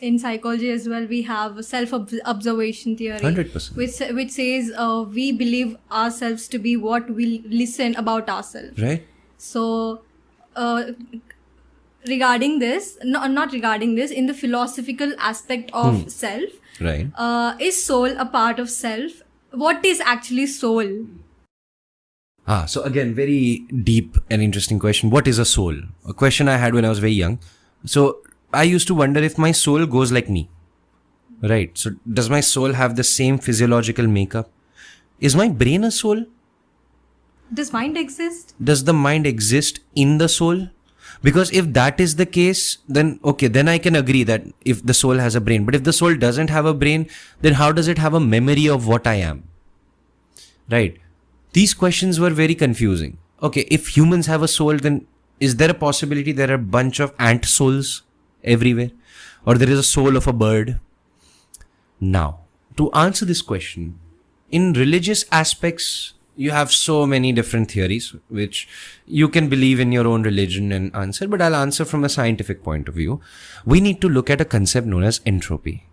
in psychology as well, we have self-observation theory, 100%. which says we believe ourselves to be what we listen about ourselves. Right. So, regarding this, not regarding this, in the philosophical aspect of self, Right. Is soul a part of self? What is actually soul? So again, very deep and interesting question. What is a soul? A question I had when I was very young. So I used to wonder if my soul goes like me. Right. So does my soul have the same physiological makeup? Is my brain a soul? Does mind exist? Does the mind exist in the soul? Because if that is the case, then okay, then I can agree that if the soul has a brain. But if the soul doesn't have a brain, then how does it have a memory of what I am? Right. These questions were very confusing. Okay, if humans have a soul, then is there a possibility there are a bunch of ant souls everywhere? Or there is a soul of a bird? Now, to answer this question, in religious aspects, you have so many different theories which you can believe in your own religion and answer, but I'll answer from a scientific point of view. We need to look at a concept known as entropy.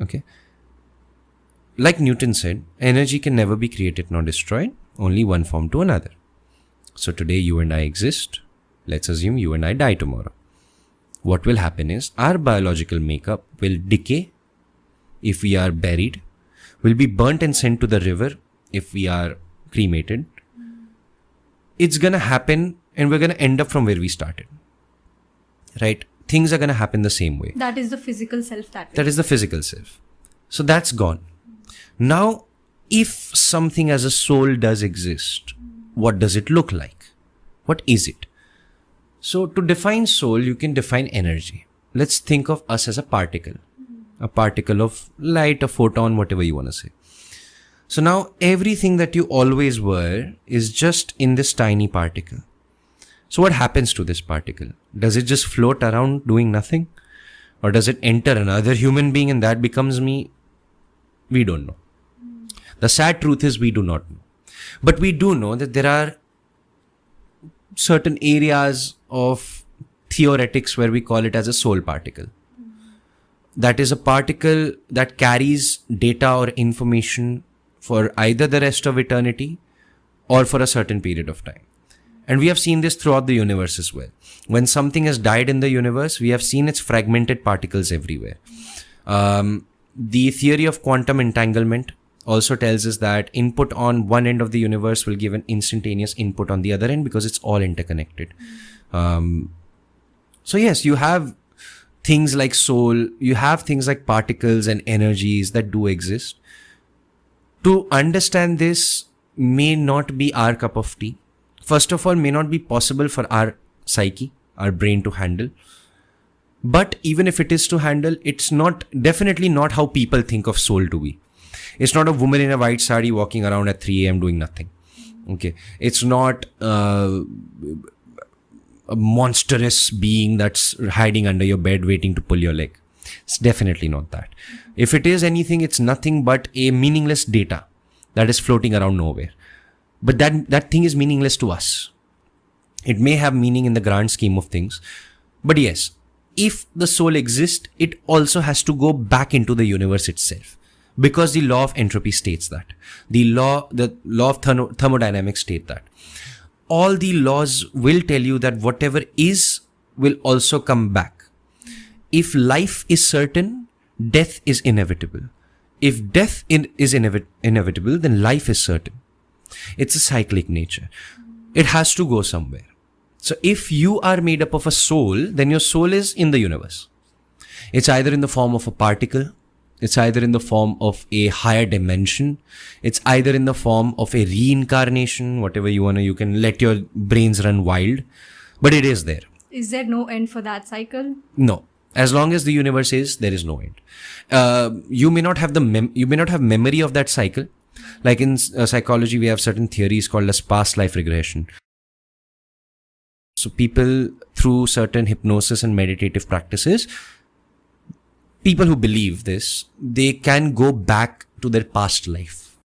Okay. Like Newton said, energy can never be created nor destroyed, only one form to another. So today you and I exist. Let's assume you and I die tomorrow. What will happen is our biological makeup will decay if we are buried, will be burnt and sent to the river if we are cremated. It's gonna happen and we're gonna end up from where we started. Right? Things are gonna happen the same way. That is the physical self That is the physical self. So that's gone. Now, if something as a soul does exist, what does it look like? What is it? So to define soul, you can define energy. Let's think of us as a particle of light, a photon, whatever you want to say. So now everything that you always were is just in this tiny particle. So what happens to this particle? Does it just float around doing nothing? Or does it enter another human being and that becomes me? We don't know. The sad truth is we do not know. But we do know that there are certain areas of theoretics where we call it as a soul particle. That is a particle that carries data or information for either the rest of eternity or for a certain period of time. And we have seen this throughout the universe as well. When something has died in the universe, we have seen its fragmented particles everywhere. The theory of quantum entanglement also tells us that input on one end of the universe will give an instantaneous input on the other end because it's all interconnected. So yes, you have things like soul, you have things like particles and energies that do exist. To understand this may not be our cup of tea. First of all, may not be possible for our psyche, our brain to handle. But even if it is to handle, it's definitely not how people think of soul to be. It's not a woman in a white sari walking around at 3 a.m. doing nothing. Okay. It's not a monstrous being that's hiding under your bed waiting to pull your leg. It's definitely not that. If it is anything, it's nothing but a meaningless data that is floating around nowhere. But that thing is meaningless to us. It may have meaning in the grand scheme of things. But yes, if the soul exists, it also has to go back into the universe itself. Because the law of entropy states that. The law of thermodynamics state that. All the laws will tell you that whatever is will also come back. If life is certain, death is inevitable. If death is inevitable, then life is certain. It's a cyclic nature. It has to go somewhere. So if you are made up of a soul, then your soul is in the universe. It's either in the form of a particle. It's either in the form of a higher dimension. It's either in the form of a reincarnation, whatever you want to, you can let your brains run wild. But it is there. Is there no end for that cycle? No. As long as the universe is, there is no end. You may not have you may not have memory of that cycle. Like in psychology, we have certain theories called as past life regression. So people, through certain hypnosis and meditative practices, people who believe this, they can go back to their past life.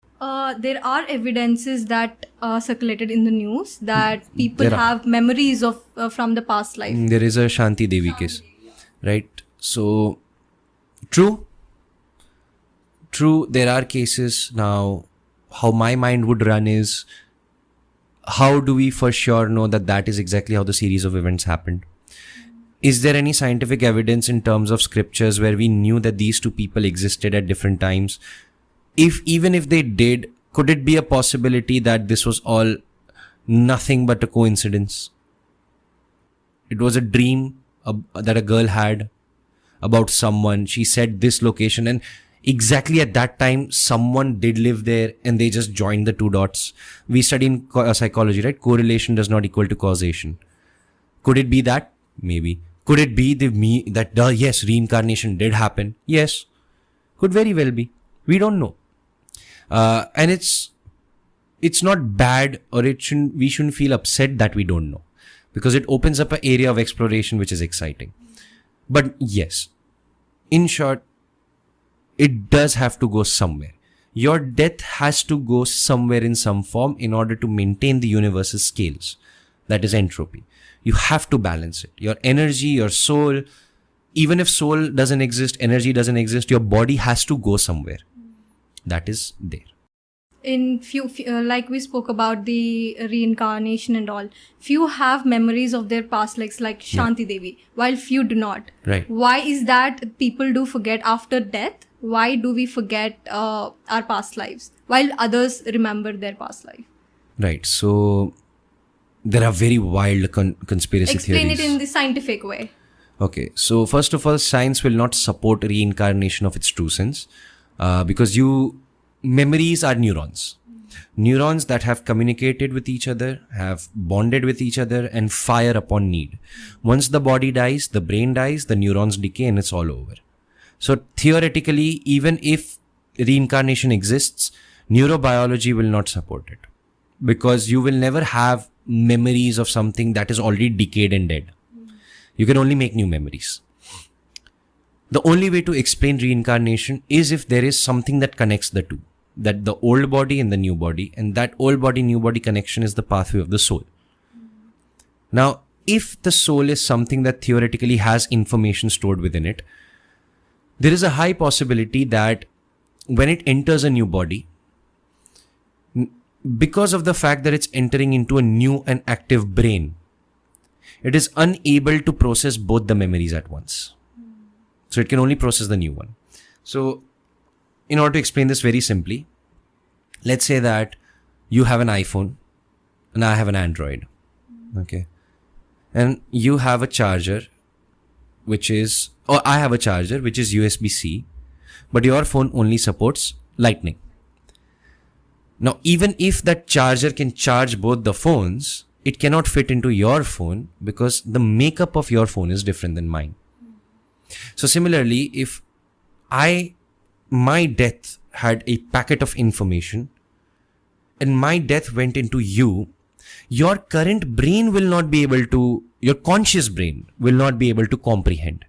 There are evidences that are circulated in the news that people have memories of from the past life. There is a Shanti Devi case, right? So True. True, there are cases. Now, how my mind would run is, how do we for sure know that that is exactly how the series of events happened? Is there any scientific evidence in terms of scriptures where we knew that these two people existed at different times? Even if they did, could it be a possibility that this was all nothing but a coincidence? It was a dream that a girl had about someone. She said this location, and exactly at that time, someone did live there, and they just joined the two dots. We study in psychology, right? Correlation does not equal to causation. Could it be that? Maybe. Could it be yes, reincarnation did happen? Yes. Could very well be. We don't know. And it's not bad, or we shouldn't feel upset that we don't know, because it opens up an area of exploration which is exciting. But yes, in short, it does have to go somewhere. Your death has to go somewhere in some form in order to maintain the universe's scales. That is entropy. You have to balance it. Your energy, your soul, even if soul doesn't exist, energy doesn't exist, your body has to go somewhere. That is there. In few like we spoke about the reincarnation and all, few have memories of their past lives, like Shanti Devi, while few do not. Right. Why is that people do forget after death? Why do we forget our past lives while others remember their past life? Right. So there are very wild conspiracy theories. Explain it in the scientific way. Okay. So first of all, science will not support reincarnation of its true sense, because memories are neurons. Neurons that have communicated with each other, have bonded with each other, and fire upon need. Once the body dies, the brain dies, the neurons decay, and it's all over. So theoretically, even if reincarnation exists, neurobiology will not support it, because you will never have memories of something that is already decayed and dead. You can only make new memories. The only way to explain reincarnation is if there is something that connects the two, that the old body and the new body, and that old body, new body connection is the pathway of the soul. Now, if the soul is something that theoretically has information stored within it, there is a high possibility that when it enters a new body, because of the fact that it's entering into a new and active brain, it is unable to process both the memories at once. So it can only process the new one. So in order to explain this very simply, let's say that you have an iPhone and I have an Android. Okay. And you have a charger, I have a charger which is USB-C, but your phone only supports Lightning. Now, even if that charger can charge both the phones, it cannot fit into your phone because the makeup of your phone is different than mine. So similarly, if my death had a packet of information and my death went into you, your current brain will not be able to, your conscious brain will not be able to comprehend.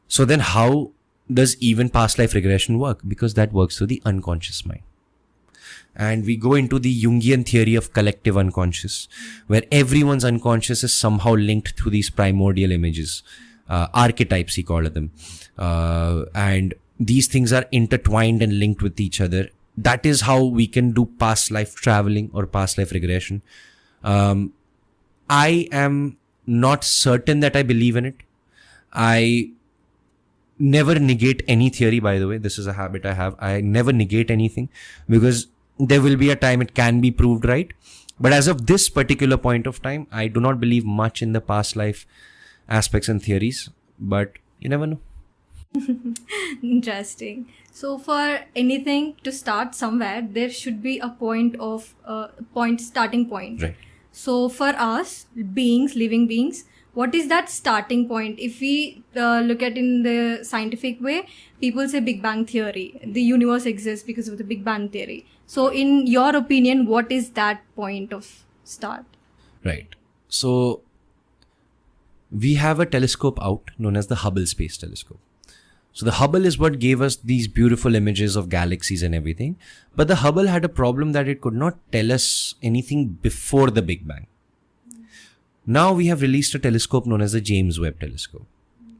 So then how does even past life regression work? Because that works through the unconscious mind. And we go into the Jungian theory of collective unconscious, where everyone's unconscious is somehow linked through these primordial images. Archetypes, he called them. And these things are intertwined and linked with each other. That is how we can do past life traveling or past life regression. I am not certain that I believe in it. I never negate any theory, by the way. This is a habit I have. I never negate anything because there will be a time it can be proved right. But as of this particular point of time, I do not believe much in the past life aspects and theories, but you never know. Interesting. So for anything to start somewhere, there should be a starting point. Right. So for us, living beings, what is that starting point? If we look at in the scientific way, people say Big Bang Theory. The universe exists because of the Big Bang Theory. So in your opinion, what is that point of start? Right. So we have a telescope out known as the Hubble Space Telescope. So the Hubble is what gave us these beautiful images of galaxies and everything. But the Hubble had a problem that it could not tell us anything before the Big Bang. Now we have released a telescope known as the James Webb Telescope.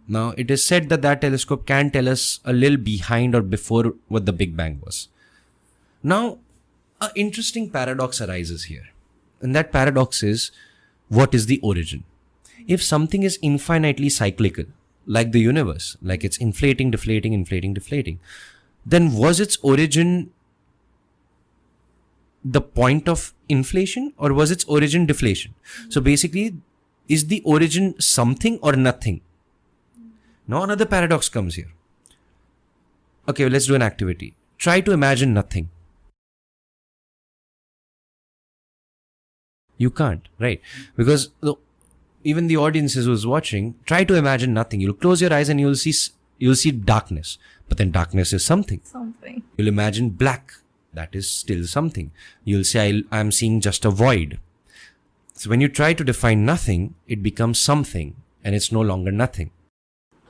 Now, it is said that that telescope can tell us a little behind or before what the Big Bang was. Now, an interesting paradox arises here. And that paradox is, what is the origin? If something is infinitely cyclical, like the universe, like it's inflating, deflating, then was its origin the point of inflation, or was its origin deflation? So basically, is the origin something or nothing? Now another paradox comes here. Okay, let's do an activity. Try to imagine nothing. You can't, right? Because even the audiences who's watching, try to imagine nothing. You'll close your eyes and you'll see darkness. But then darkness is something. You'll imagine black. That is still something. You'll say, I'm seeing just a void. So when you try to define nothing, it becomes something, and it's no longer nothing.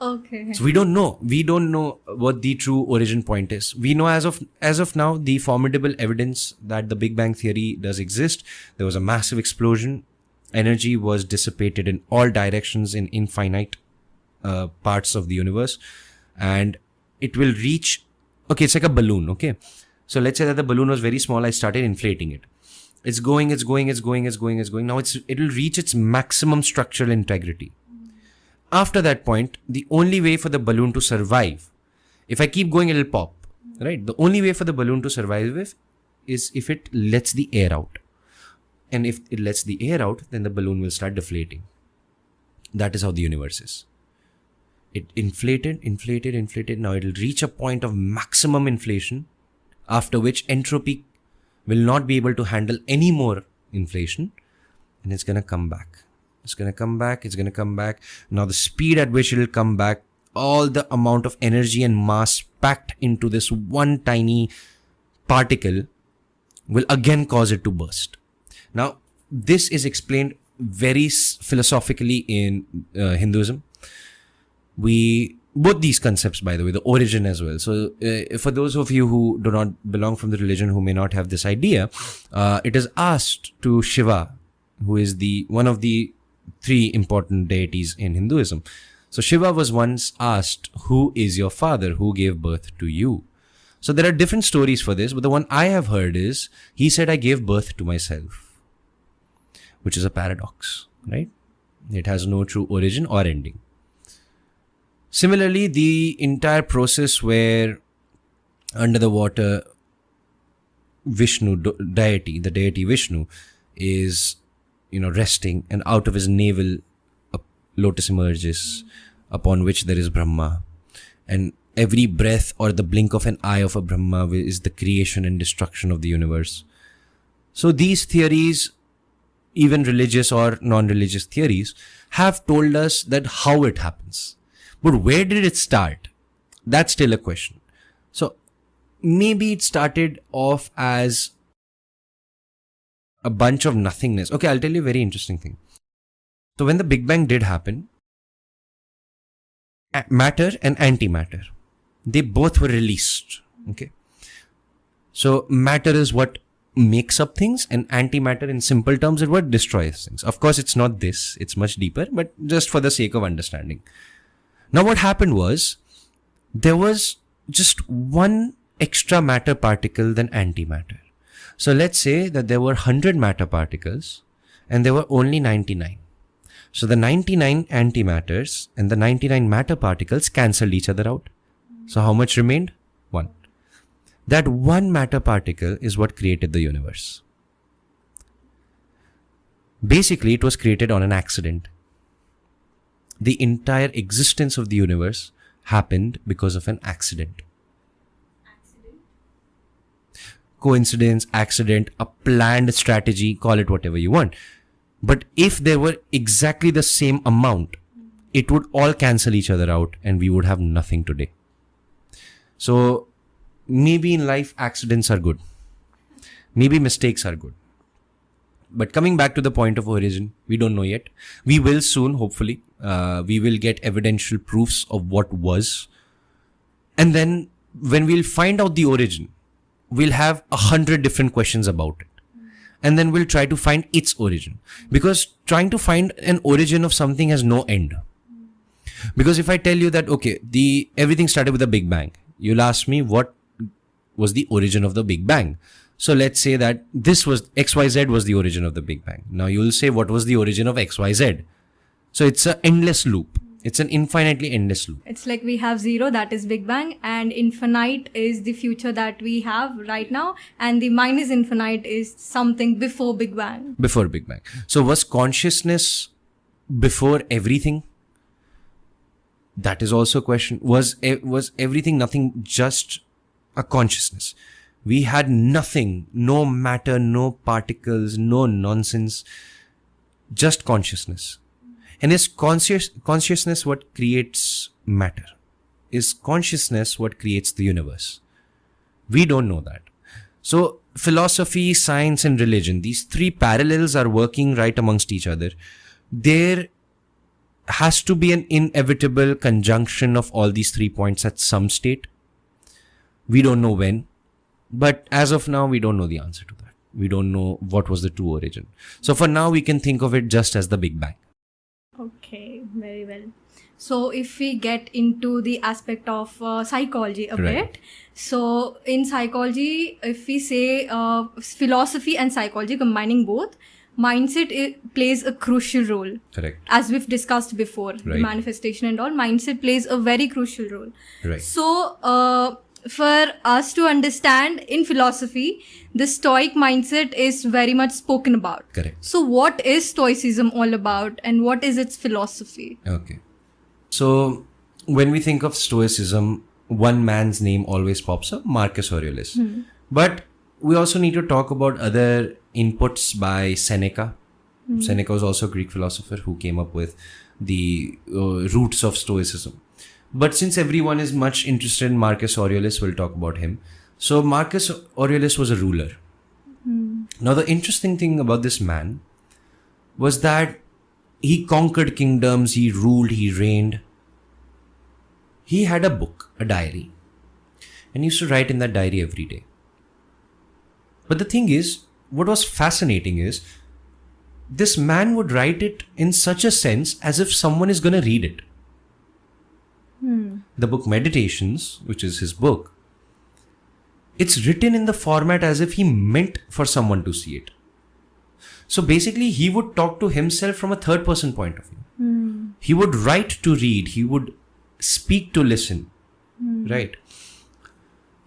Okay. So we don't know. We don't know what the true origin point is. We know as of now, the formidable evidence that the Big Bang theory does exist. There was a massive explosion. Energy was dissipated in all directions in infinite parts of the universe. And it will reach... Okay, it's like a balloon, okay? So let's say that the balloon was very small. I started inflating it. It's going. Now it'll reach its maximum structural integrity. After that point, the only way for the balloon to survive, if I keep going, it'll pop, right? The only way for the balloon to survive is if it lets the air out. And if it lets the air out, then the balloon will start deflating. That is how the universe is. It inflated. Now it'll reach a point of maximum inflation, after which entropy will not be able to handle any more inflation, and it's going to come back. It's going to come back. Now the speed at which it will come back, all the amount of energy and mass packed into this one tiny particle will again cause it to burst. Now, this is explained very philosophically in Hinduism. Both these concepts, by the way, the origin as well. So, for those of you who do not belong from the religion, who may not have this idea, it is asked to Shiva, who is one of the 3 important deities in Hinduism. So Shiva was once asked, who is your father? Who gave birth to you? So there are different stories for this, but the one I have heard is, he said, I gave birth to myself, which is a paradox, right? It has no true origin or ending. Similarly, the entire process where under the water, Vishnu, the deity Vishnu, is, resting, and out of his navel a lotus emerges, upon which there is Brahma. And every breath or the blink of an eye of a Brahma is the creation and destruction of the universe. So these theories, even religious or non-religious theories, have told us that how it happens. But where did it start? That's still a question. So maybe it started off as a bunch of nothingness. Okay, I'll tell you a very interesting thing. So when the Big Bang did happen, matter and antimatter, they both were released. Okay. So matter is what makes up things, and antimatter in simple terms is what destroys things. Of course, it's not this. It's much deeper, but just for the sake of understanding. Now what happened was, there was just one extra matter particle than antimatter. So let's say that there were 100 matter particles and there were only 99. So the 99 antimatters and the 99 matter particles cancelled each other out. So how much remained? 1. That one matter particle is what created the universe. Basically, it was created on an accident. The entire existence of the universe happened because of an accident. Coincidence, accident, a planned strategy, call it whatever you want. But if there were exactly the same amount, it would all cancel each other out and we would have nothing today. So maybe in life accidents are good. Maybe mistakes are good. But coming back to the point of origin, we don't know yet. We will soon, hopefully. We will get evidential proofs of what was. And then when we'll find out the origin, we'll have 100 different questions about it. And then we'll try to find its origin. Because trying to find an origin of something has no end. Because if I tell you that, okay, everything started with a Big Bang, you'll ask me what was the origin of the Big Bang. So let's say that this was XYZ was the origin of the Big Bang. Now you'll say what was the origin of XYZ. So it's an endless loop. It's an infinitely endless loop. It's like we have 0, that is Big Bang, and infinite is the future that we have right now, and the minus infinite is something before Big Bang. Before Big Bang. So was consciousness before everything? That is also a question. Was everything nothing, just a consciousness? We had nothing, no matter, no particles, no nonsense, just consciousness. And is consciousness what creates matter? Is consciousness what creates the universe? We don't know that. So philosophy, science and religion, these three parallels are working right amongst each other. There has to be an inevitable conjunction of all these 3 points at some state. We don't know when, but as of now, we don't know the answer to that. We don't know what was the true origin. So for now, we can think of it just as the Big Bang. Okay, very well. So if we get into the aspect of psychology a Right. bit, so in psychology, if we say philosophy and psychology, combining both, mindset plays a crucial role. Correct. As we've discussed before, Right. manifestation and all, mindset plays a very crucial role. Right. So for us to understand in philosophy, the Stoic mindset is very much spoken about. Correct. So what is Stoicism all about, and what is its philosophy? Okay. So when we think of Stoicism, one man's name always pops up, Marcus Aurelius. But we also need to talk about other inputs by Seneca. Seneca was also a Greek philosopher who came up with the roots of Stoicism. But since everyone is much interested in Marcus Aurelius, we'll talk about him. So Marcus Aurelius was a ruler. Now the interesting thing about this man was that he conquered kingdoms, he ruled, he reigned. He had a book, a diary, and he used to write in that diary every day. But the thing is, what was fascinating is, this man would write it in such a sense as if someone is going to read it. The book Meditations, which is his book, it's written in the format as if he meant for someone to see it. So basically, he would talk to himself from a third person point of view. He would write to read. He would speak to listen. Right?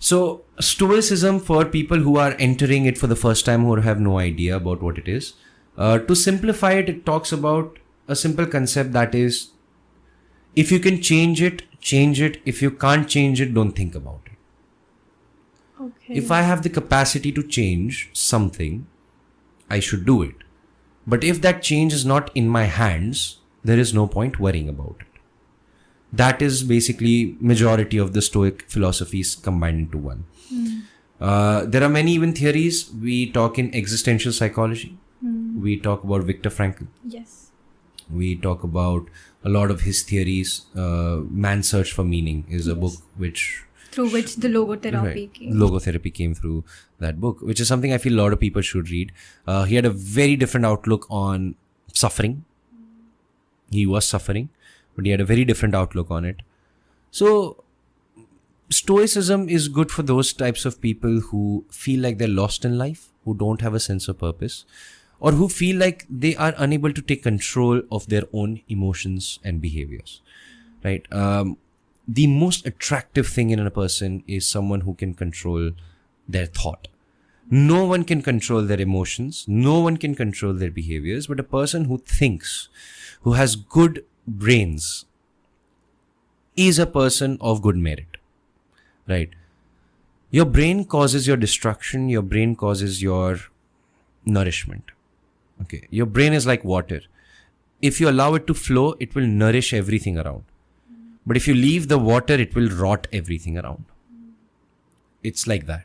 So Stoicism, for people who are entering it for the first time, who have no idea about what it is, to simplify it, it talks about a simple concept that is, if you can change it, change it. If you can't change it, don't think about it. Okay. If I have the capacity to change something, I should do it. But if that change is not in my hands, there is no point worrying about it. That is basically majority of the Stoic philosophies combined into one. There are many even theories. We talk in existential psychology. We talk about Viktor Frankl. Yes. We talk about a lot of his theories. Man's Search for Meaning is a book Through which the logotherapy came. Logotherapy came through that book, which is something I feel a lot of people should read. He had a very different outlook on suffering. He was suffering, but he had a very different outlook on it. So Stoicism is good for those types of people who feel like they're lost in life, who don't have a sense of purpose, or who feel like they are unable to take control of their own emotions and behaviors. Right? The most attractive thing in a person is someone who can control their thought. No one can control their emotions. No one can control their behaviors. But a person who thinks, who has good brains, is a person of good merit. Right? Your brain causes your destruction. Your brain causes your nourishment. Okay. Your brain is like water. If you allow it to flow, it will nourish everything around. But if you leave the water, it will rot everything around. It's like that.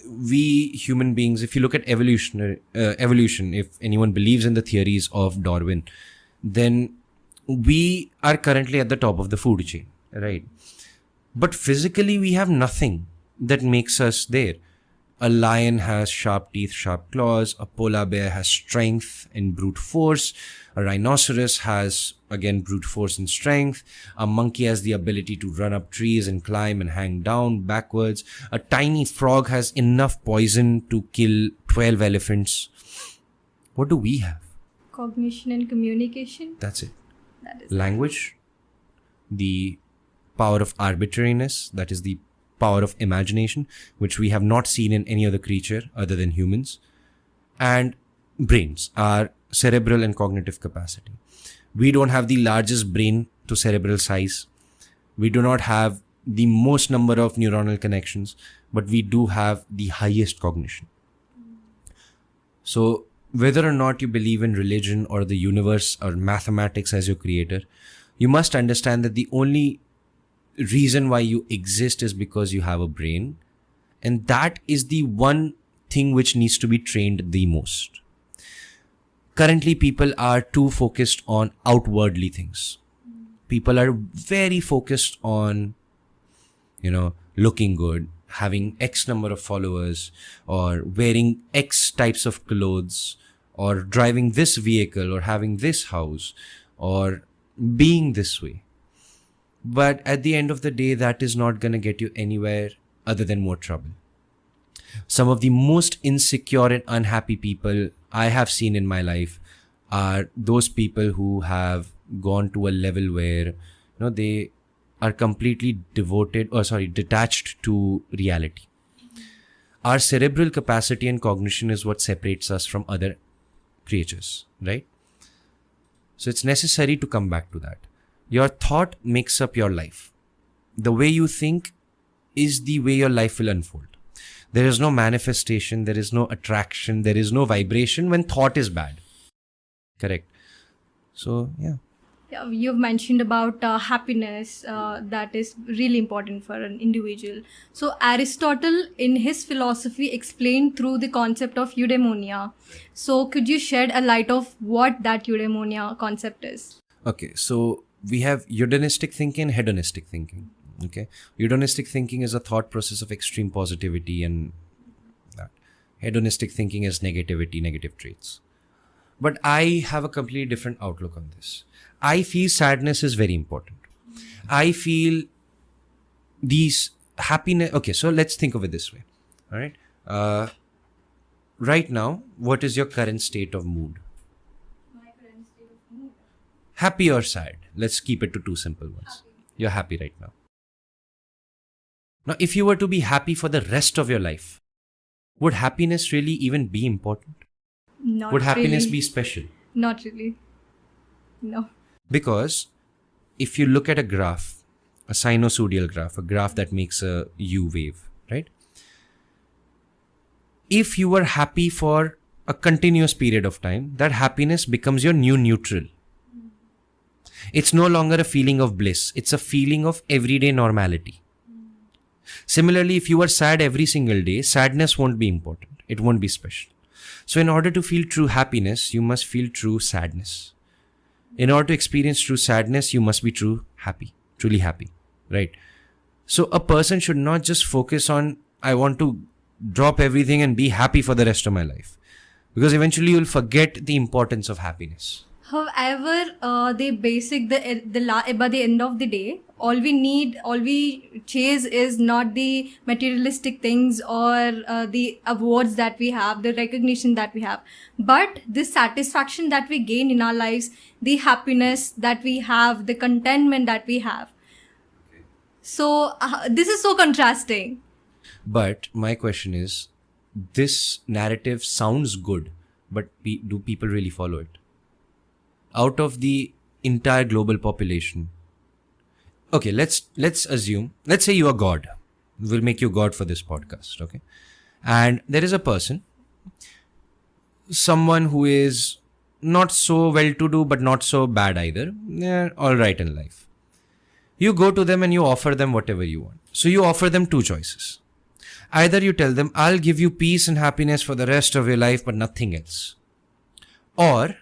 We human beings, if you look at evolution, if anyone believes in the theories of Darwin, then we are currently at the top of the food chain, right? But physically, we have nothing that makes us there. A lion has sharp teeth, sharp claws. A polar bear has strength and brute force. A rhinoceros has, again, brute force and strength. A monkey has the ability to run up trees and climb and hang down backwards. A tiny frog has enough poison to kill 12 elephants. What do we have? Cognition and communication. That's it. That is Language, the power of arbitrariness, that is the power of imagination, which we have not seen in any other creature other than humans, and brains, our cerebral and cognitive capacity. We don't have the largest brain to cerebral size. We do not have the most number of neuronal connections, but we do have the highest cognition. So whether or not you believe in religion or the universe or mathematics as your creator, you must understand that the only reason why you exist is because you have a brain, and that is the one thing which needs to be trained the most. Currently, people are too focused on outwardly things. People are very focused on, looking good, having X number of followers, or wearing X types of clothes, or driving this vehicle, or having this house, or being this way. But at the end of the day, that is not going to get you anywhere other than more trouble. Some of the most insecure and unhappy people I have seen in my life are those people who have gone to a level where, they are completely detached to reality. Our cerebral capacity and cognition is what separates us from other creatures, right? So it's necessary to come back to that. Your thought makes up your life. The way you think is the way your life will unfold. There is no manifestation, there is no attraction, there is no vibration when thought is bad. Correct. So, yeah. You've mentioned about happiness. That is really important for an individual. So Aristotle, in his philosophy, explained through the concept of eudaimonia. So could you shed a light of what that eudaimonia concept is? Okay, so we have eudaimonistic thinking and hedonistic thinking. Okay, eudaimonistic thinking is a thought process of extreme positivity, and that hedonistic thinking is negativity, negative traits. But I have a completely different outlook on this. I feel sadness is very important. I feel these happiness. Okay, so let's think of it this way. All right. Right now, what is your current state of mood? My current state of mood. Happy or sad? Let's keep it to two simple ones. Happy. You're happy right now. Now, if you were to be happy for the rest of your life, would happiness really even be important? Not Would happiness really. be special? Not really. No. Because if you look at a graph, a sinusoidal graph, a graph that makes a U wave, right? If you were happy for a continuous period of time, that happiness becomes your new neutral. It's no longer a feeling of bliss. It's a feeling of everyday normality. Similarly, if you are sad every single day, sadness won't be important. It won't be special. So in order to feel true happiness, you must feel true sadness. In order to experience true sadness, you must be truly happy, right? So a person should not just focus on, I want to drop everything and be happy for the rest of my life. Because eventually you'll forget the importance of happiness. However, by the end of the day, all we chase is not the materialistic things or the awards that we have, the recognition that we have, but the satisfaction that we gain in our lives, the happiness that we have, the contentment that we have. Okay. So this is so contrasting. But my question is, this narrative sounds good, but do people really follow it? Out of the entire global population. Okay, let's say you are God. We'll make you God for this podcast, okay? And there is a person, someone who is not so well-to-do, but not so bad either. They're all right in life. You go to them and you offer them whatever you want. So you offer them two choices. Either you tell them, I'll give you peace and happiness for the rest of your life, but nothing else. Or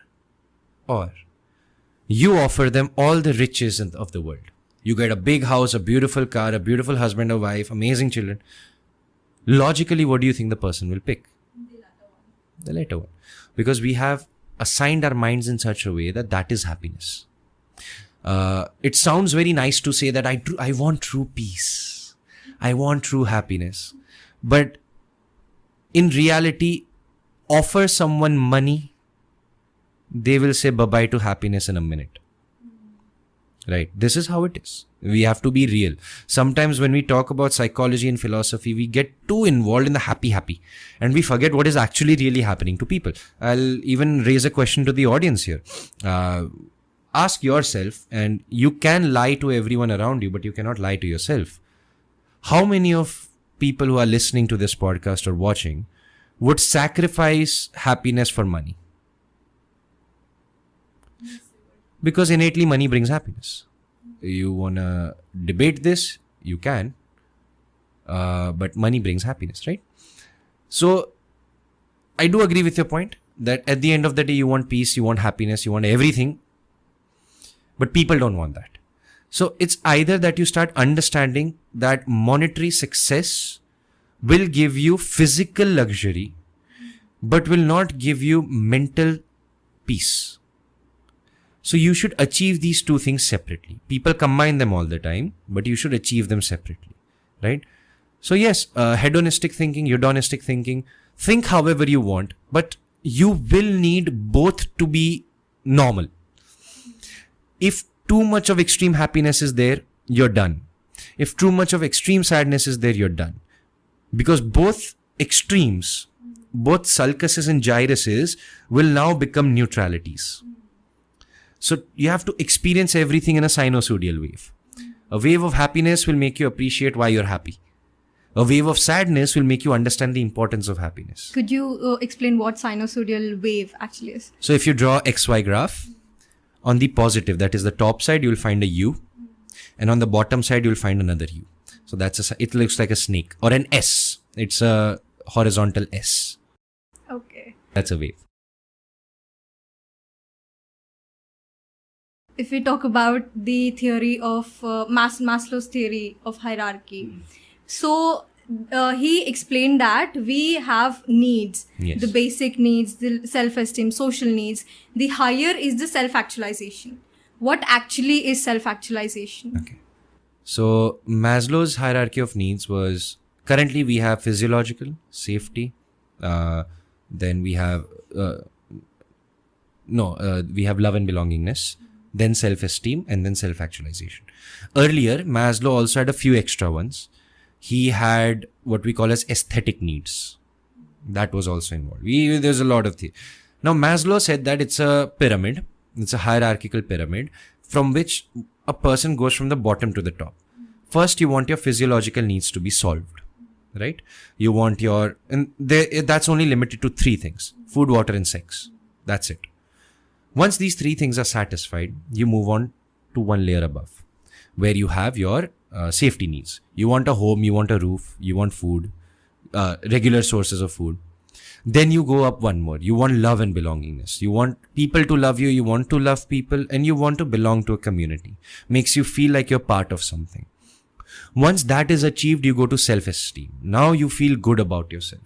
you offer them all the riches of the world. You get a big house, a beautiful car, a beautiful husband or wife, amazing children. logically, what do you think the person will pick? The latter one. Because we have assigned our minds in such a way that is happiness. It sounds very nice to say that I want true peace. I want true happiness. But in reality, offer someone money, they will say bye-bye to happiness in a minute. Right? This is how it is. We have to be real. Sometimes when we talk about psychology and philosophy, we get too involved in the happy, and we forget what is actually really happening to people. I'll even raise a question to the audience here. Ask yourself, and you can lie to everyone around you, but you cannot lie to yourself. How many of people who are listening to this podcast or watching would sacrifice happiness for money? Because innately money brings happiness. You want to debate this? You can. But money brings happiness, right? So, I do agree with your point that at the end of the day, you want peace, you want happiness, you want everything. But people don't want that. So, it's either that you start understanding that monetary success will give you physical luxury, but will not give you mental peace. So you should achieve these two things separately. People combine them all the time, but you should achieve them separately, right? So yes, hedonistic thinking, eudaimonistic thinking, think however you want, but you will need both to be normal. If too much of extreme happiness is there, you're done. If too much of extreme sadness is there, you're done. Because both extremes, both sulcuses and gyruses will now become neutralities. So you have to experience everything in a sinusoidal wave. A wave of happiness will make you appreciate why you're happy. A wave of sadness will make you understand the importance of happiness. Could you explain what sinusoidal wave actually is? So if you draw XY graph, on the positive, that is the top side, you'll find a U. And on the bottom side, you'll find another U. So it looks like a snake or an S. It's a horizontal S. Okay. That's a wave. If we talk about the theory of Maslow's theory of hierarchy, so he explained that we have needs, yes. The basic needs, the self-esteem, social needs. The higher is the self-actualization. What actually is self-actualization? Okay. So Maslow's hierarchy of needs was, currently we have physiological, safety, then we have, we have love and belongingness, then self-esteem, and then self-actualization. Earlier, Maslow also had a few extra ones. He had what we call as aesthetic needs. That was also involved. There's a lot of things. Now, Maslow said that it's a pyramid. It's a hierarchical pyramid from which a person goes from the bottom to the top. First, you want your physiological needs to be solved, right? You want that's only limited to 3 things: food, water, and sex. That's it. Once these 3 things are satisfied, you move on to one layer above, where you have your safety needs. You want a home, you want a roof, you want food, regular sources of food. Then you go up one more. You want love and belongingness. You want people to love you, you want to love people, and you want to belong to a community. Makes you feel like you're part of something. Once that is achieved, you go to self-esteem. Now you feel good about yourself.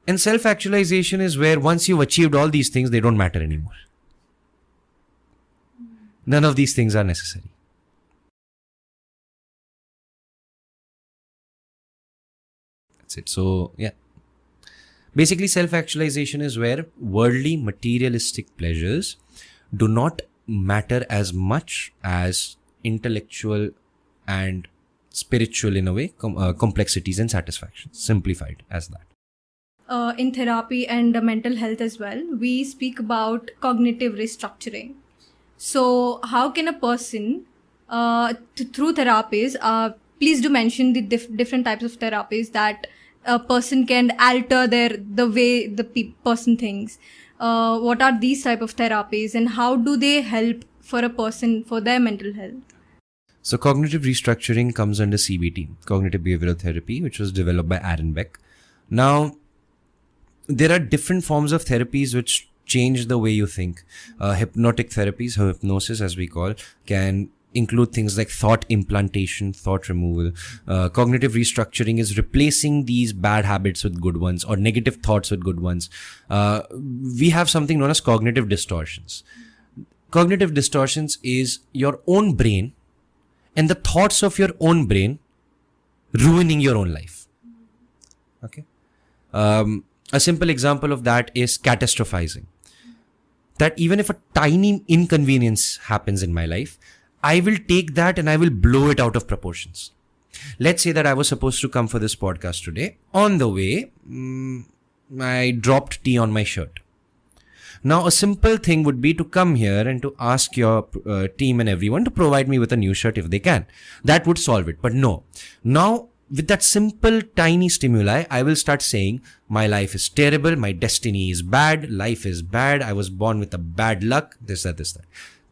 And self-actualization is where once you've achieved all these things, they don't matter anymore. None of these things are necessary. That's it. So, yeah. Basically, self-actualization is where worldly, materialistic pleasures do not matter as much as intellectual and spiritual, in a way, complexities and satisfactions. Simplified as that. In therapy and mental health as well, we speak about cognitive restructuring. So how can a person, through therapies, please do mention the different types of therapies that a person can alter the way the person thinks. What are these type of therapies and how do they help for a person for their mental health? So cognitive restructuring comes under CBT, cognitive behavioral therapy, which was developed by Aaron Beck. Now, there are different forms of therapies which change the way you think. Hypnotic therapies, hypnosis as we call, can include things like thought implantation, thought removal. Cognitive restructuring is replacing these bad habits with good ones or negative thoughts with good ones. We have something known as cognitive distortions. Cognitive distortions is your own brain and the thoughts of your own brain ruining your own life. Okay. A simple example of that is catastrophizing. That even if a tiny inconvenience happens in my life, I will take that and I will blow it out of proportions. Let's say that I was supposed to come for this podcast today. On the way, I dropped tea on my shirt. Now, a simple thing would be to come here and to ask your team and everyone to provide me with a new shirt if they can. That would solve it. But no. Now, with that simple tiny stimuli, I will start saying, my life is terrible, my destiny is bad, life is bad, I was born with a bad luck, this, that.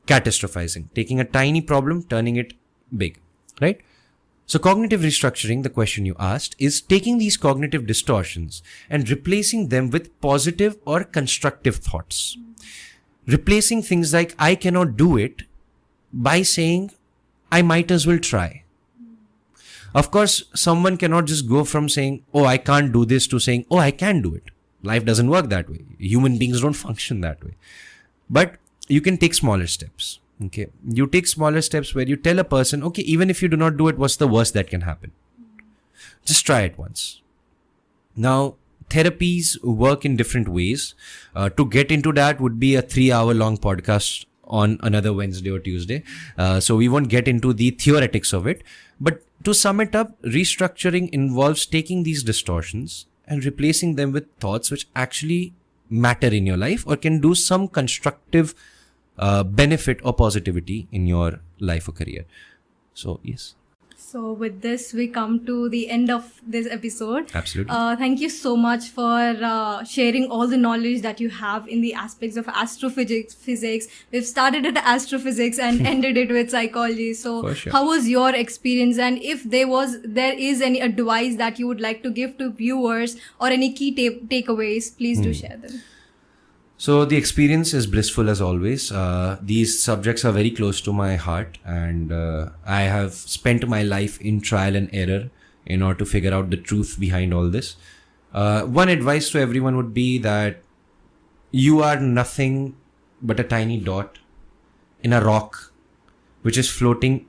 Catastrophizing, taking a tiny problem, turning it big, right? So cognitive restructuring, the question you asked, is taking these cognitive distortions and replacing them with positive or constructive thoughts. Replacing things like, I cannot do it, by saying, I might as well try. Of course, someone cannot just go from saying, oh, I can't do this to saying, oh, I can do it. Life doesn't work that way. Human beings don't function that way. But you can take smaller steps. Okay. You take smaller steps where you tell a person, okay, even if you do not do it, what's the worst that can happen? Just try it once. Now, therapies work in different ways. To get into that would be a 3-hour long podcast on another Wednesday or Tuesday. So we won't get into the theoretics of it. But to sum it up, restructuring involves taking these distortions and replacing them with thoughts which actually matter in your life or can do some constructive benefit or positivity in your life or career. So, yes. So with this, we come to the end of this episode. Absolutely. Thank you so much for sharing all the knowledge that you have in the aspects of astrophysics. We've started at astrophysics and ended it with psychology. So Sure. How was your experience? And if there is any advice that you would like to give to viewers or any key takeaways, please do share them. So the experience is blissful as always. These subjects are very close to my heart, and I have spent my life in trial and error in order to figure out the truth behind all this. One advice to everyone would be that you are nothing but a tiny dot in a rock which is floating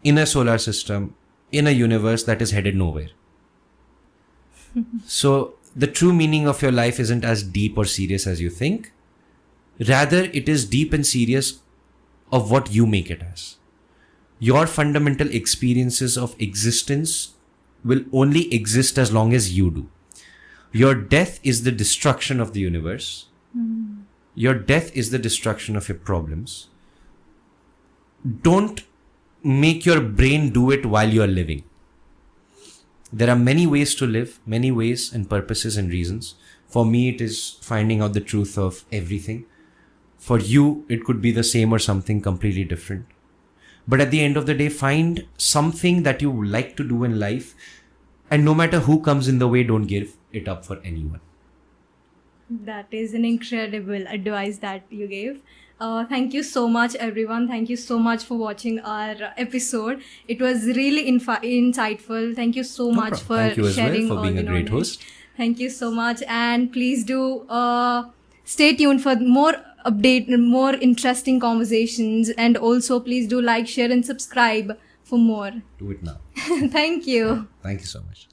in a solar system, in a universe that is headed nowhere. So the true meaning of your life isn't as deep or serious as you think. Rather, it is deep and serious of what you make it as. Your fundamental experiences of existence will only exist as long as you do. Your death is the destruction of the universe. Your death is the destruction of your problems. Don't make your brain do it while you are living. There are many ways to live, many ways and purposes and reasons. For me, it is finding out the truth of everything. For you, it could be the same or something completely different. But at the end of the day, find something that you like to do in life. And no matter who comes in the way, don't give it up for anyone. That is an incredible advice that you gave. Thank you so much, everyone. Thank you so much for watching our episode. It was really insightful. Thank you so much for Thank you as sharing well for all being the a great knowledge. host. Thank you so much. And please do stay tuned for more more interesting conversations. And also please do like, share and subscribe for more. Do it now. Thank you. Thank you so much.